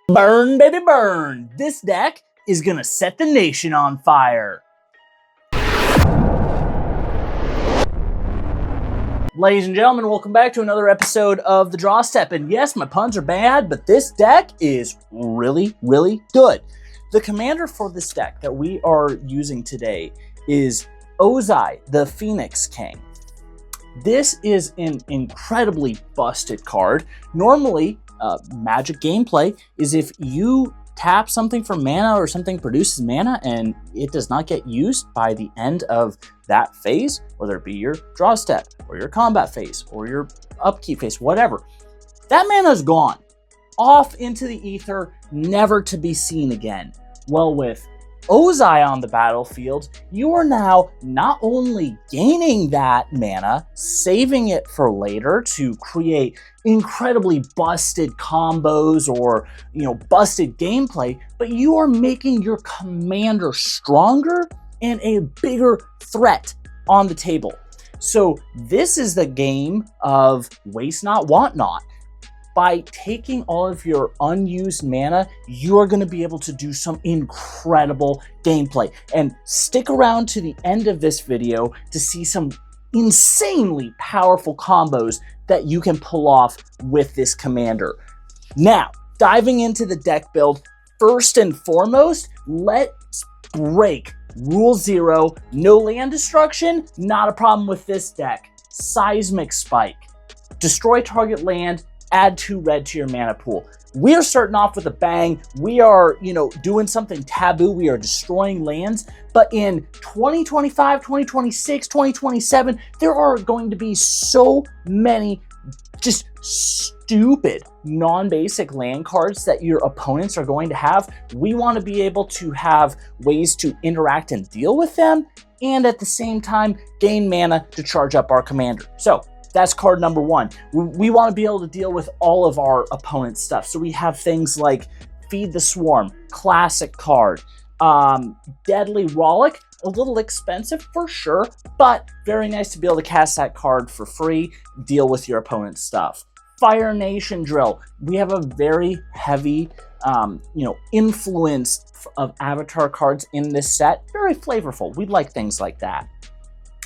Burn, baby, burn! This deck is gonna set the nation on fire. Ladies and gentlemen, welcome back to another episode of The Draw Step. And yes, my puns are bad, but this deck is really, really good. The commander for this deck that we are using today is Ozai, the Phoenix King. This is an incredibly busted card. Normally, Magic gameplay is if you tap something for mana or something produces mana and it does not get used by the end of that phase, whether it be your draw step or your combat phase or your upkeep phase, whatever, that mana is gone, off into the ether, never to be seen again. Well, with Ozai on the battlefield, you are now not only gaining that mana, saving it for later to create incredibly busted combos or, busted gameplay, but you are making your commander stronger and a bigger threat on the table. So this is the game of waste not, want not. By taking all of your unused mana, you are going to be able to do some incredible gameplay. And stick around to the end of this video to see some insanely powerful combos that you can pull off with this commander. Now, diving into the deck build, first and foremost, let's break Rule 0. No land destruction, not a problem with this deck. Seismic Spike. Destroy target land, add 2 red to your mana pool. We are starting off with a bang. We are, doing something taboo. We are destroying lands. But in 2025, 2026, 2027, there are going to be so many just stupid non-basic land cards that your opponents are going to have. We want to be able to have ways to interact and deal with them, and at the same time gain mana to charge up our commander. So that's card number 1. We want to be able to deal with all of our opponent's stuff. So we have things like Feed the Swarm, classic card, Deadly Rollick, a little expensive for sure, but very nice to be able to cast that card for free, deal with your opponent's stuff. Fire Nation Drill, we have a very heavy, influence of avatar cards in this set, very flavorful. We'd like things like that.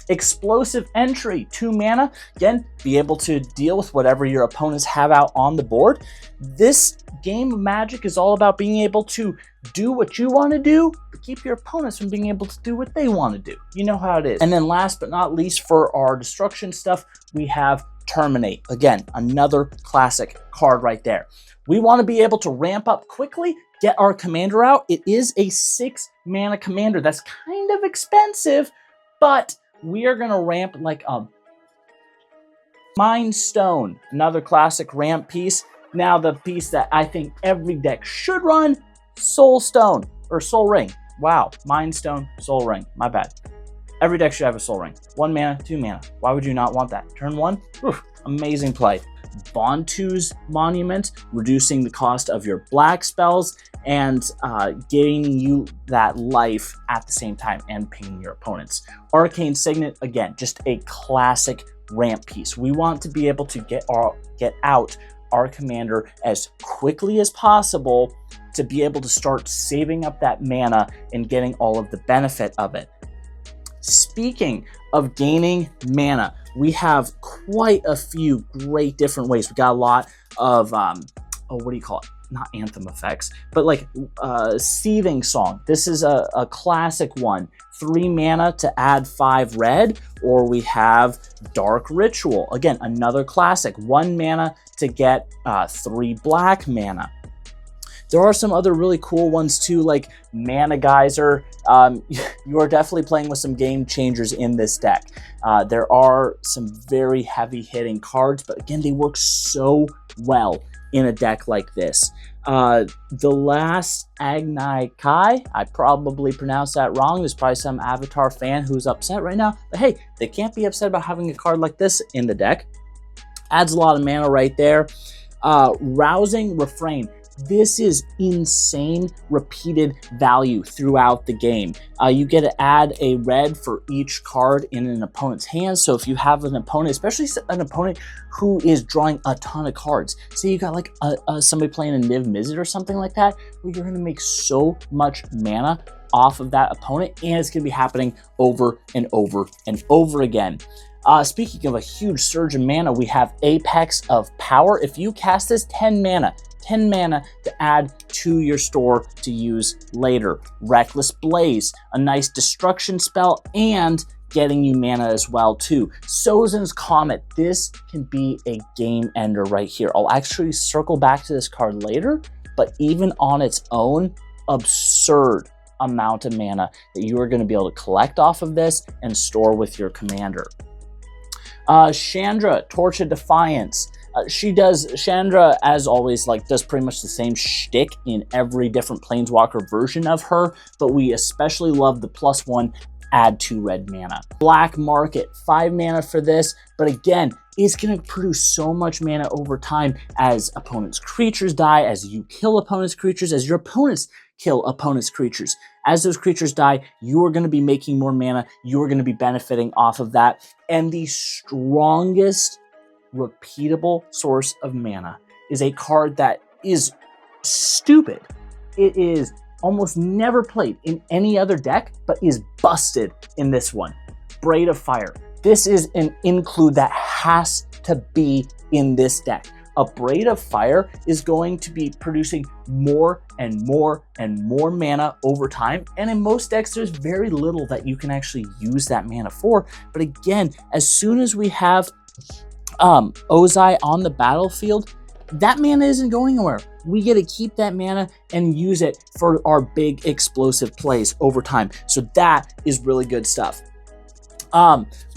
Explosive Entry, 2 mana. Again, be able to deal with whatever your opponents have out on the board. This game of Magic is all about being able to do what you want to do, but keep your opponents from being able to do what they want to do. You know how it is. And then last but not least, for our destruction stuff, we have Terminate. Again, another classic card right there. We want to be able to ramp up quickly, get our commander out. It is a 6 mana commander. That's kind of expensive, but we are going to ramp like a Mind Stone, another classic ramp piece. Now the piece that I think every deck should run, Soul Stone, or Soul Ring. Wow, Mind Stone, Soul Ring, my bad. Every deck should have a Soul Ring. 1 mana, 2 mana. Why would you not want that? Turn 1, oof, amazing play. Bontu's Monument, reducing the cost of your black spells and giving you that life at the same time and pinging your opponents. Arcane Signet, again, just a classic ramp piece. We want to be able to get out our commander as quickly as possible to be able to start saving up that mana and getting all of the benefit of it. Speaking of gaining mana, we have quite a few great different ways. We got a lot of, what do you call it? Not anthem effects, but like Seething Song. This is a classic one. 3 mana to add 5 red, or we have Dark Ritual. Again, another classic. 1 mana to get 3 black mana. There are some other really cool ones too, like Mana Geyser. You are definitely playing with some game changers in this deck. There are some very heavy hitting cards, but again, they work so well in a deck like this. The Last Airbender, I probably pronounced that wrong. There's probably some Avatar fan who's upset right now, but hey, they can't be upset about having a card like this in the deck. Adds a lot of mana right there. Rousing Refrain. This is insane repeated value throughout the game. You get to add a red for each card in an opponent's hand. So if you have an opponent, especially an opponent who is drawing a ton of cards, say you got like somebody playing a Niv Mizzet or something like that, where you're going to make so much mana off of that opponent, and it's going to be happening over and over and over again. Speaking of a huge surge in mana, we have Apex of Power. If you cast this, 10 mana to add to your store to use later. Reckless Blaze, a nice destruction spell, and getting you mana as well too. Sozin's Comet, this can be a game ender right here. I'll actually circle back to this card later, but even on its own, absurd amount of mana that you are going to be able to collect off of this and store with your commander. Chandra, Torch of Defiance. Chandra, as always, does pretty much the same shtick in every different Planeswalker version of her, but we especially love the +1 add 2 red mana. Black Market, 5 mana for this, but again, it's going to produce so much mana over time as opponents' creatures die, as you kill opponents' creatures, as your opponents kill opponents' creatures. As those creatures die, you are going to be making more mana. You are going to be benefiting off of that. And the strongest repeatable source of mana is a card that is stupid. It is almost never played in any other deck, but is busted in this one. Braid of Fire. This is an include that has to be in this deck. A Braid of Fire is going to be producing more and more and more mana over time. And in most decks, there's very little that you can actually use that mana for. But again, as soon as we have Ozai on the battlefield, that mana isn't going anywhere. We get to keep that mana and use it for our big explosive plays over time. So that is really good stuff.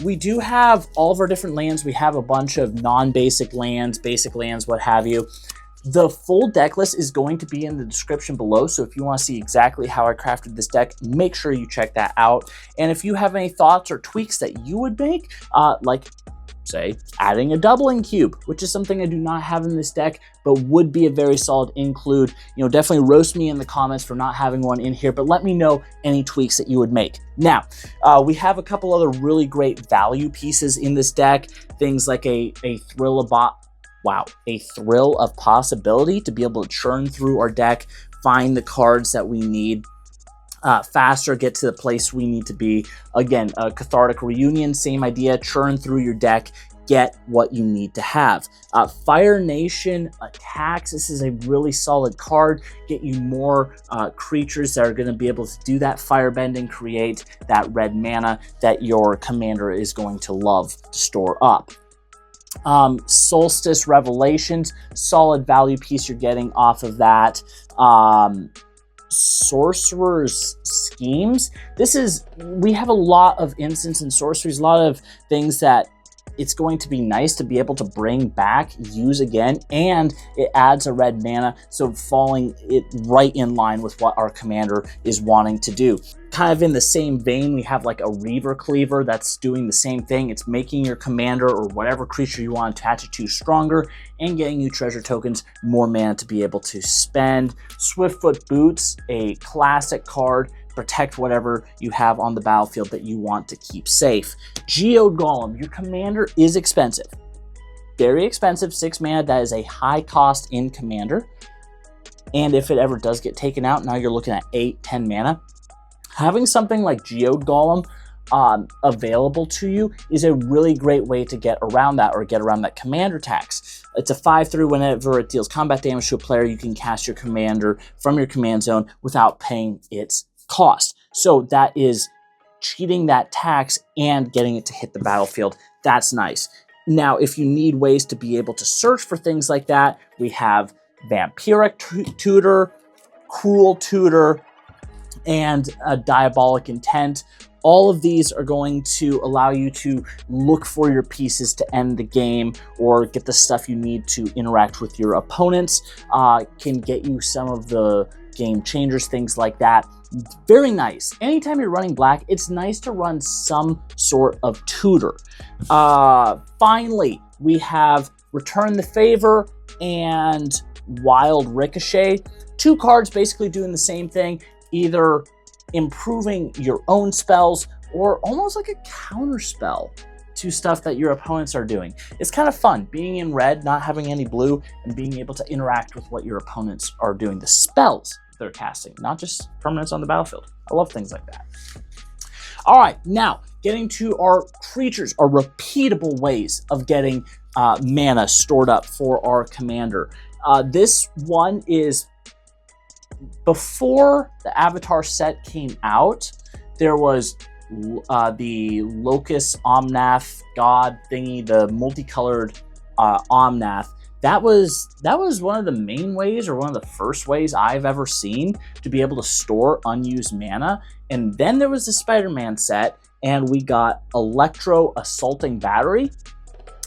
We do have all of our different lands. We have a bunch of non-basic lands, basic lands, what have you. The full deck list is going to be in the description below, so if you want to see exactly how I crafted this deck, make sure you check that out. And if you have any thoughts or tweaks that you would make, like say adding a doubling cube, which is something I do not have in this deck, but would be a very solid include, definitely roast me in the comments for not having one in here, but let me know any tweaks that you would make. Now, we have a couple other really great value pieces in this deck, things like a thrill of possibility to be able to churn through our deck, find the cards that we need faster, get to the place we need to be. Again, a Cathartic Reunion, same idea, churn through your deck, get what you need to have. Fire Nation Attacks, this is a really solid card, get you more creatures that are going to be able to do that firebending, create that red mana that your commander is going to love to store up. Solstice Revelations, solid value piece you're getting off of that. Sorcerer's Schemes, we have a lot of instants and sorceries, a lot of things that it's going to be nice to be able to bring back, use again, and it adds a red mana, so falling it right in line with what our commander is wanting to do. Kind of in the same vein, we have like a Reaver Cleaver that's doing the same thing. It's making your commander or whatever creature you want to attach it to stronger and getting you treasure tokens, more mana to be able to spend. Swiftfoot Boots, a classic card, protect whatever you have on the battlefield that you want to keep safe. Geode Golem, your commander is expensive. Very expensive, 6 mana, that is a high cost in commander. And if it ever does get taken out, now you're looking at 8-10 mana. Having something like Geode Golem available to you is a really great way to get around that, or get around that commander tax. It's a 5/3. Whenever it deals combat damage to a player, you can cast your commander from your command zone without paying its cost. So that is cheating that tax and getting it to hit the battlefield. That's nice. Now, if you need ways to be able to search for things like that, we have Vampiric Tutor, Cruel Tutor, and a Diabolic Intent. All of these are going to allow you to look for your pieces to end the game or get the stuff you need to interact with your opponents. Can get you some of the game changers, things like that. Very nice. Anytime you're running black, it's nice to run some sort of tutor. Finally, we have Return the Favor and Wild Ricochet. 2 cards basically doing the same thing, either improving your own spells or almost like a counter spell to stuff that your opponents are doing. It's kind of fun being in red, not having any blue, and being able to interact with what your opponents are doing, the spells they're casting, not just permanents on the battlefield. I love things like that. All right, now getting to our creatures, our repeatable ways of getting mana stored up for our commander. This one is before the Avatar set came out. There was the Locust Omnath God thingy, the multicolored Omnath. That was one of the main ways, or one of the first ways I've ever seen to be able to store unused mana. And then there was the Spider-Man set, and we got Electro Assaulting Battery.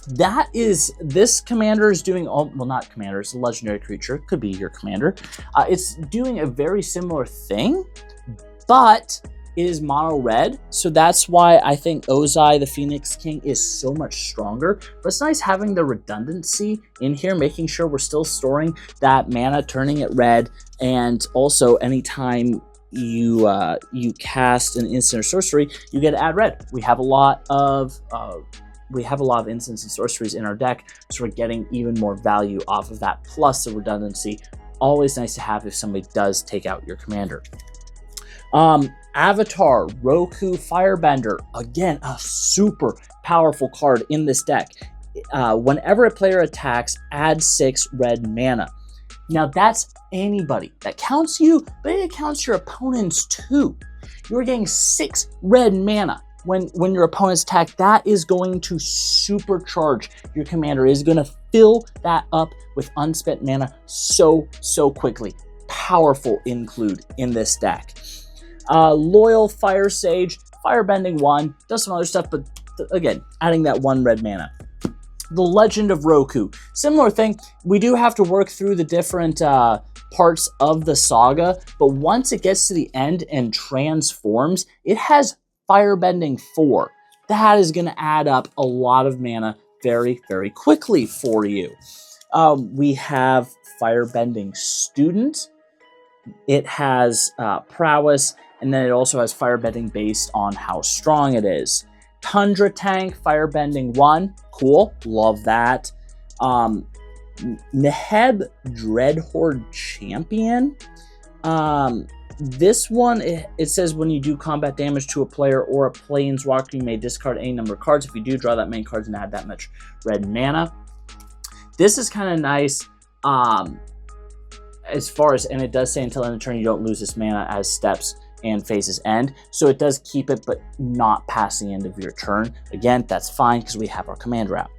This commander is doing, well, not commander, it's a legendary creature, could be your commander. It's doing a very similar thing, but it is mono red, so that's why I think Ozai, the Phoenix King, is so much stronger. But it's nice having the redundancy in here, making sure we're still storing that mana, turning it red, and also anytime you cast an instant or sorcery, you get to add red. We have a lot of instants and sorceries in our deck, so we're getting even more value off of that, plus the redundancy. Always nice to have if somebody does take out your commander. Avatar Roku Firebender, again a super powerful card in this deck. Whenever a player attacks, add 6 red mana. Now that's anybody. That counts you, but it counts your opponents too. You're getting 6 red mana when your opponents attack. That is going to supercharge your commander. It is going to fill that up with unspent mana so quickly. Powerful include in this deck. Loyal Fire Sage, Firebending 1, does some other stuff, but again, adding that 1 red mana. The Legend of Roku, similar thing. We do have to work through the different parts of the saga, but once it gets to the end and transforms, it has Firebending 4. That is going to add up a lot of mana very quickly for you. We have Firebending Student. It has prowess, and then it also has firebending based on how strong it is. Tundra Tank, Firebending 1, cool, love that. Neheb Dreadhorde Champion. This one, it says when you do combat damage to a player or a planeswalker, you may discard any number of cards. If you do, draw that many cards and add that much red mana. This is kind of nice. As far as, and it does say until end of turn you don't lose this mana as steps and phases end, so it does keep it but not past the end of your turn. Again, that's fine because we have our commander out.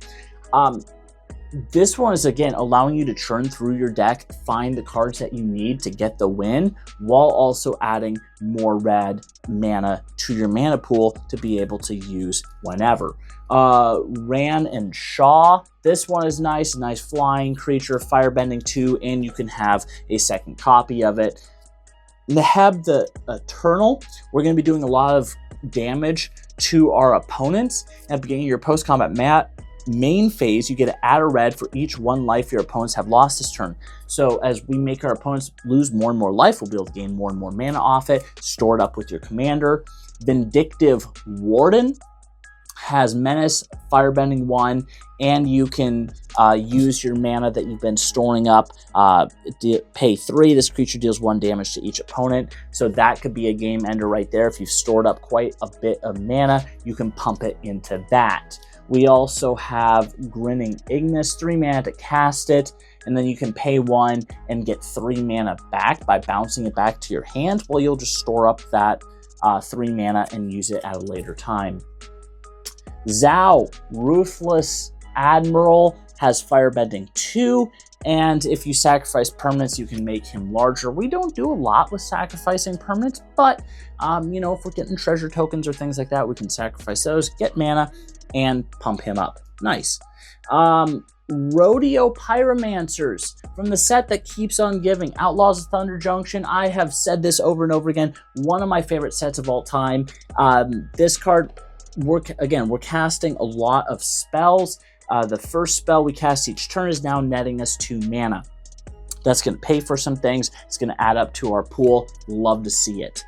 This one is, again, allowing you to churn through your deck, find the cards that you need to get the win, while also adding more red mana to your mana pool to be able to use whenever. Ran and Shaw, this one is nice flying creature, Firebending 2, and you can have a second copy of it. Neheb the Eternal, we're going to be doing a lot of damage to our opponents. At the beginning of your post-combat main phase, you get to add a red for each 1 life your opponents have lost this turn. So as we make our opponents lose more and more life, we'll be able to gain more and more mana off it, store it up with your commander. Vindictive Warden has Menace, Firebending 1, and you can use your mana that you've been storing up. Pay 3. This creature deals 1 damage to each opponent. So that could be a game ender right there. If you've stored up quite a bit of mana, you can pump it into that. We also have Grinning Ignis, 3 mana to cast it, and then you can pay 1 and get 3 mana back by bouncing it back to your hand. Well, you'll just store up that 3 mana and use it at a later time. Zhao, Ruthless Admiral, has Firebending 2, and if you sacrifice permanents, you can make him larger. We don't do a lot with sacrificing permanents, but you know, if we're getting treasure tokens or things like that, we can sacrifice those, get mana, and pump him up. Nice. Rodeo Pyromancers, from the set that keeps on giving, Outlaws of Thunder Junction. I have said this over and over again, one of my favorite sets of all time. This card, we're casting a lot of spells. The first spell we cast each turn is now netting us 2 mana. That's going to pay for some things. It's going to add up to our pool. Love to see it.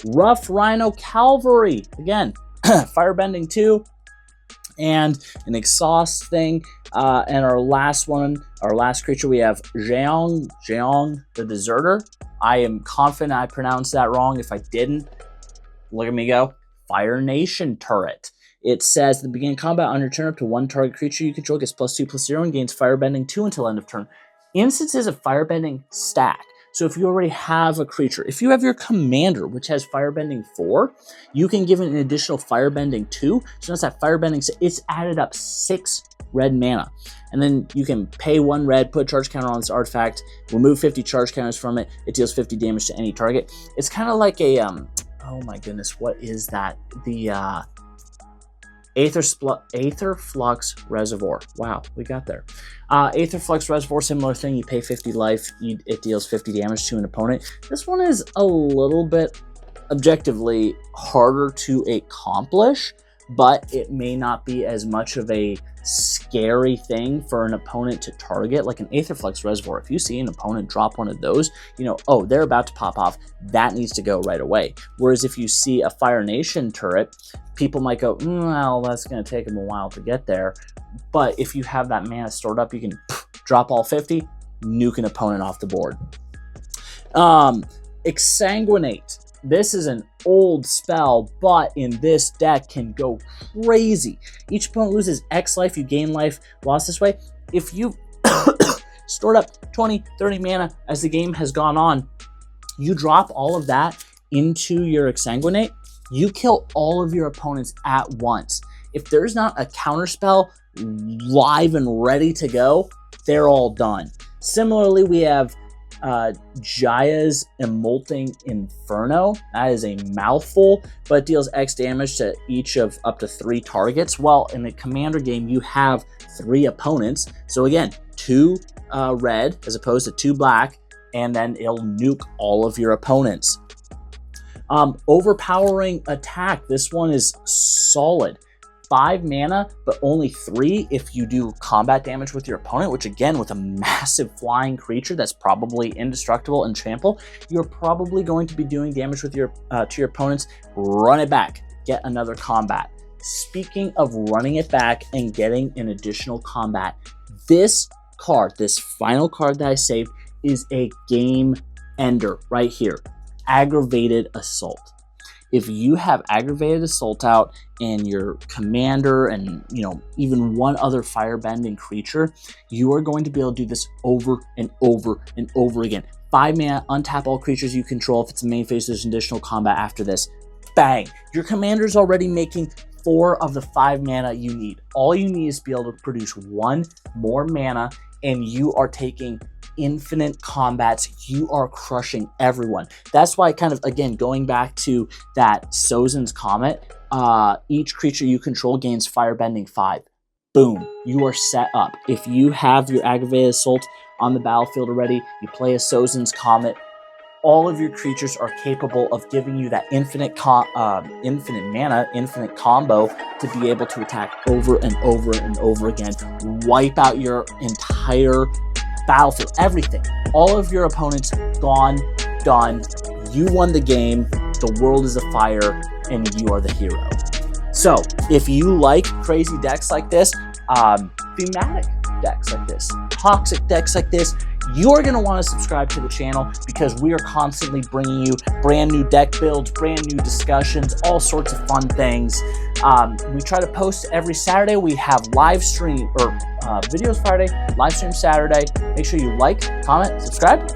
Rough Rhino Cavalry. Again, firebending 2 and an exhaust thing. And our last creature, we have Jaya the Deserter. I am confident I pronounced that wrong. If I didn't, look at me go. Fire Nation turret. It says, at the beginning of combat, on your turn, up to 1 target creature you control gets +2/+0 and gains firebending 2 until end of turn. Instances of firebending stack. So if you already have a creature, if you have your commander, which has firebending 4, you can give it an additional firebending 2. So that's that firebending, it's added up 6 red mana. And then you can pay 1 red, put a charge counter on this artifact, remove 50 charge counters from it. It deals 50 damage to any target. It's kind of like a, oh my goodness, what is that? The, Aether Flux Reservoir. Wow, we got there. Aether Flux Reservoir, similar thing. You pay 50 life, it deals 50 damage to an opponent. This one is a little bit objectively harder to accomplish, but it may not be as much of a scary thing for an opponent to target. Like an Aetherflux Reservoir, if you see an opponent drop one of those, you know, oh, they're about to pop off, that needs to go right away. Whereas if you see a Fire Nation turret, people might go, well, that's going to take them a while to get there. But if you have that mana stored up, you can drop all 50, nuke an opponent off the board. Exsanguinate. This is an old spell, but in this deck can go crazy. Each opponent loses X life, you gain life lost this way. If you stored up 20, 30 mana as the game has gone on, you drop all of that into your Exsanguinate, you kill all of your opponents at once. If there's not a counter spell live and ready to go, they're all done. Similarly, we have Jaya's Immolating Inferno. That is a mouthful, but deals X damage to each of up to 3 targets. Well, in the commander game, you have 3 opponents. So again, 2 red as opposed to 2 black, and then it'll nuke all of your opponents. Overpowering attack. This one is solid. 5 mana, but only 3 if you do combat damage with your opponent, which again, with a massive flying creature that's probably indestructible and trample, you're probably going to be doing damage with your to your opponents. Run it back, get another combat. Speaking of running it back and getting an additional combat, this card, this final card that I saved, is a game ender right here. Aggravated Assault. If you have Aggravated Assault out and your commander and, you know, even one other firebending creature, you are going to be able to do this over and over and over again. 5 mana, untap all creatures you control. If it's a main phase, there's additional combat after this. Bang! Your commander's already making 4 of the 5 mana you need. All you need is to be able to produce 1 more mana, and you are taking infinite combats. You are crushing everyone. That's why, kind of, again, going back to that Sozin's Comet, each creature you control gains firebending 5. Boom, you are set up. If you have your Aggravated Assault on the battlefield already, you play a Sozin's Comet, all of your creatures are capable of giving you that infinite mana, infinite combo to be able to attack over and over and over again, wipe out your entire battlefield, everything. All of your opponents gone, done. You won the game. The world is afire, and you are the hero. So, if you like crazy decks like this, thematic decks like this, toxic decks like this, you're going to want to subscribe to the channel because we are constantly bringing you brand new deck builds, brand new discussions, all sorts of fun things. We try to post every Saturday. We have live stream or videos Friday, live stream Saturday. Make sure you like, comment, subscribe.